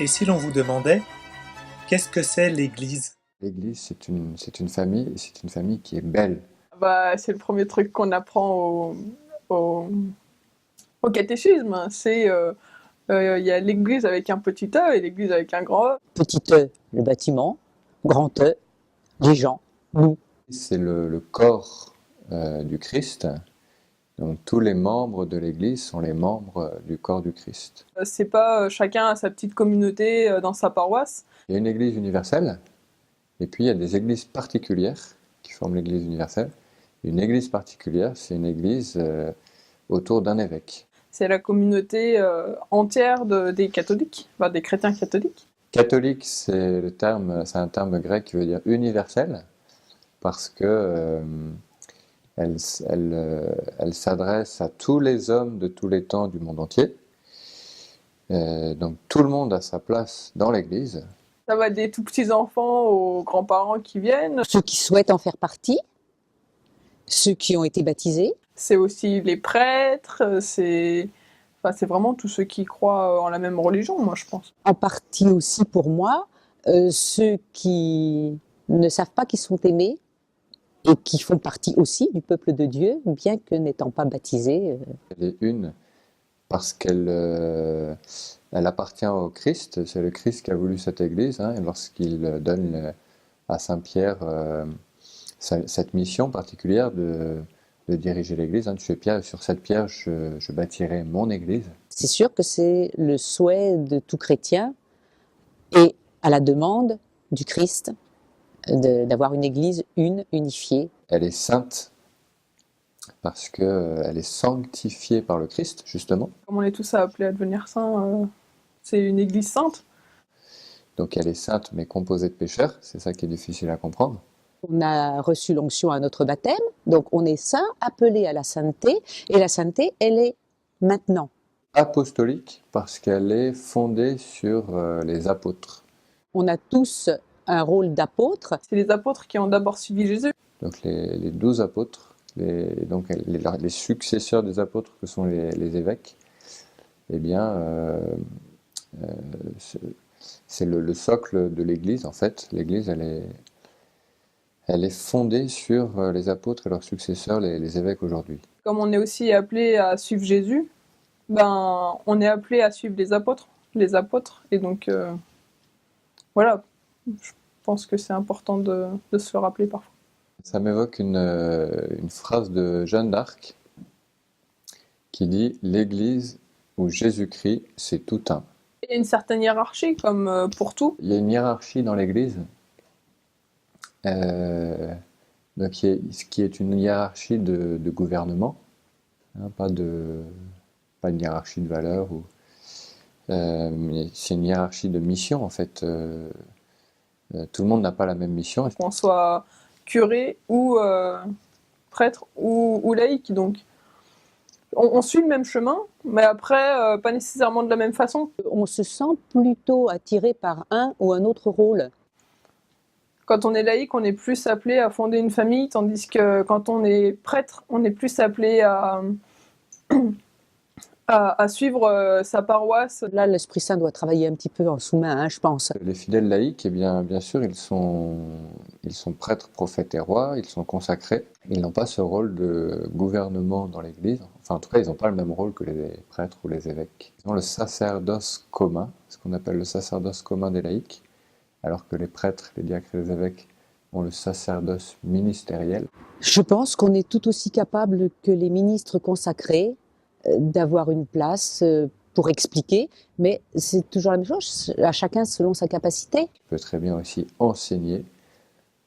Et si l'on vous demandait, qu'est-ce que c'est l'Église? L'Église, c'est une famille, et c'est une famille qui est belle. Bah, c'est le premier truc qu'on apprend au, au catéchisme. Il y a l'église avec un petit E et l'église avec un grand E. Petit E, le bâtiment, grand E, les gens, nous. C'est le corps du Christ. Donc tous les membres de l'Église sont les membres du corps du Christ. C'est pas chacun a sa petite communauté dans sa paroisse. Il y a une Église universelle, et puis il y a des églises particulières qui forment l'Église universelle. Une Église particulière, c'est une Église autour d'un évêque. C'est la communauté entière des catholiques, enfin, des chrétiens catholiques. Catholique, c'est un terme grec qui veut dire universel, parce que elle s'adresse à tous les hommes de tous les temps du monde entier. Donc tout le monde a sa place dans l'Église. Ça va des tout petits enfants aux grands-parents qui viennent. Ceux qui souhaitent en faire partie, ceux qui ont été baptisés. C'est aussi les prêtres, c'est vraiment tous ceux qui croient en la même religion, moi je pense. En partie aussi pour moi, ceux qui ne savent pas qu'ils sont aimés et qui font partie aussi du peuple de Dieu, bien que n'étant pas baptisés. Elle est une parce qu'elle elle appartient au Christ. C'est le Christ qui a voulu cette Église, hein, et lorsqu'il donne à Saint Pierre cette mission particulière de diriger l'Église. Hein, tu es Pierre, et sur cette pierre je bâtirai mon Église. C'est sûr que c'est le souhait de tout chrétien et à la demande du Christ d'avoir une Église unifiée. Elle est sainte parce qu'elle est sanctifiée par le Christ, justement. Comme on est tous appelés à devenir saints, c'est une église sainte. Donc elle est sainte mais composée de pécheurs, c'est ça qui est difficile à comprendre. On a reçu l'onction à notre baptême, donc on est saint, appelé à la sainteté, et la sainteté, elle est maintenant. Apostolique parce qu'elle est fondée sur les apôtres. On a tous un rôle d'apôtre. C'est les apôtres qui ont d'abord suivi Jésus. Donc les 12 apôtres, les successeurs des apôtres que sont les évêques, eh bien, c'est le socle de l'Église en fait. L'Église, elle est fondée sur les apôtres et leurs successeurs, les évêques aujourd'hui. Comme on est aussi appelé à suivre Jésus, ben, on est appelé à suivre les apôtres. Et donc, voilà, je pense que c'est important de se le rappeler parfois. Ça m'évoque une phrase de Jeanne d'Arc qui dit « L'Église où Jésus-Christ, c'est tout un ». Il y a une certaine hiérarchie, comme pour tout. Il y a une hiérarchie dans l'Église, donc qui est une hiérarchie de gouvernement, hein, pas une hiérarchie de valeurs, mais c'est une hiérarchie de mission en fait. Tout le monde n'a pas la même mission. Qu'on soit curé ou prêtre ou laïc, donc on suit le même chemin, mais après, pas nécessairement de la même façon. On se sent plutôt attiré par un ou un autre rôle. Quand on est laïc, on est plus appelé à fonder une famille, tandis que quand on est prêtre, on est plus appelé à suivre sa paroisse. Là, l'Esprit Saint doit travailler un petit peu en sous-main, hein, je pense. Les fidèles laïcs, eh bien sûr, ils sont prêtres, prophètes et rois, ils sont consacrés. Ils n'ont pas ce rôle de gouvernement dans l'Église. Enfin, en tout cas, ils n'ont pas le même rôle que les prêtres ou les évêques. Ils ont le sacerdoce commun, ce qu'on appelle le sacerdoce commun des laïcs, alors que les prêtres, les diacres et les évêques ont le sacerdoce ministériel. Je pense qu'on est tout aussi capable que les ministres consacrés d'avoir une place pour expliquer, mais c'est toujours la même chose, à chacun selon sa capacité. Il peut très bien aussi enseigner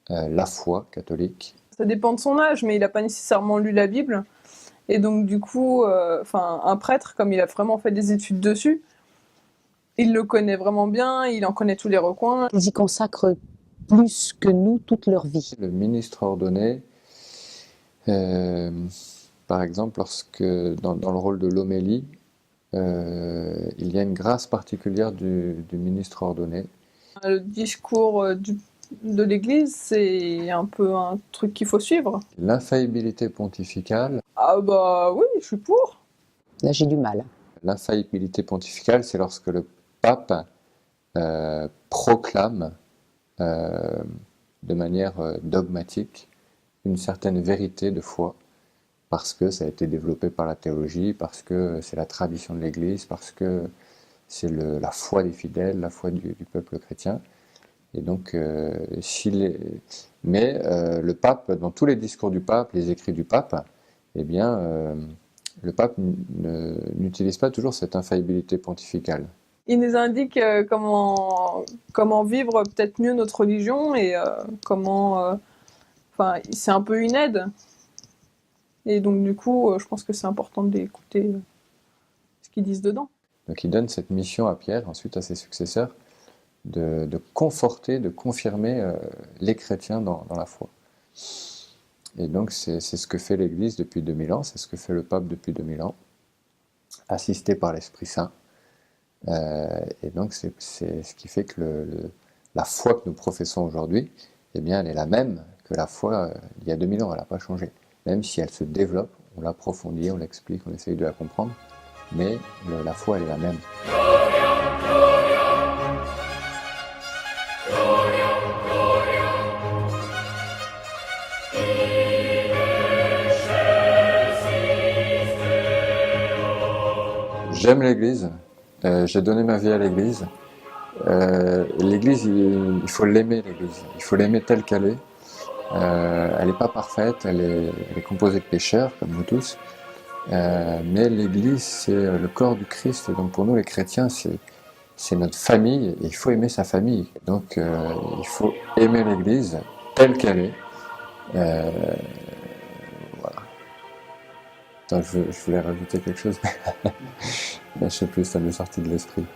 la foi catholique. Ça dépend de son âge, mais il n'a pas nécessairement lu la Bible. Et donc du coup, un prêtre, comme il a vraiment fait des études dessus, il le connaît vraiment bien, il en connaît tous les recoins. Ils y consacrent plus que nous toute leur vie. Le ministre ordonné, par exemple, lorsque dans le rôle de l'homélie, il y a une grâce particulière du ministre ordonné. Le discours de l'Église, c'est un peu un truc qu'il faut suivre. L'infaillibilité pontificale. Ah bah oui, je suis pour. Là, j'ai du mal. L'infaillibilité pontificale, c'est lorsque le pape proclame de manière dogmatique une certaine vérité de foi, parce que ça a été développé par la théologie, parce que c'est la tradition de l'Église, parce que c'est la foi des fidèles, la foi du peuple chrétien. Et donc, le pape, dans tous les discours du pape, les écrits du pape, eh bien, le pape n'utilise pas toujours cette infaillibilité pontificale. Il nous indique comment vivre peut-être mieux notre religion et c'est un peu une aide. Et donc, du coup, je pense que c'est important d'écouter ce qu'ils disent dedans. Donc, il donne cette mission à Pierre, ensuite à ses successeurs, de conforter, de confirmer les chrétiens dans la foi. Et donc, c'est ce que fait l'Église depuis 2000 ans, c'est ce que fait le pape depuis 2000 ans, assisté par l'Esprit Saint. Et donc, c'est ce qui fait que la foi que nous professons aujourd'hui, eh bien, elle est la même que la foi il y a 2000 ans, elle n'a pas changé. Même si elle se développe, on l'approfondit, on l'explique, on essaye de la comprendre, mais la foi, elle est la même. J'aime l'Église, j'ai donné ma vie à l'Église. L'Église, il faut l'aimer, l'Église. Il faut l'aimer telle qu'elle est. Elle n'est pas parfaite, elle est composée de pécheurs, comme nous tous. Mais l'Église, c'est le corps du Christ. Et donc pour nous, les chrétiens, c'est notre famille. Et il faut aimer sa famille. Donc il faut aimer l'Église telle qu'elle est. Voilà. Attends, je voulais rajouter quelque chose, mais je sais plus, ça m'est sorti de l'esprit.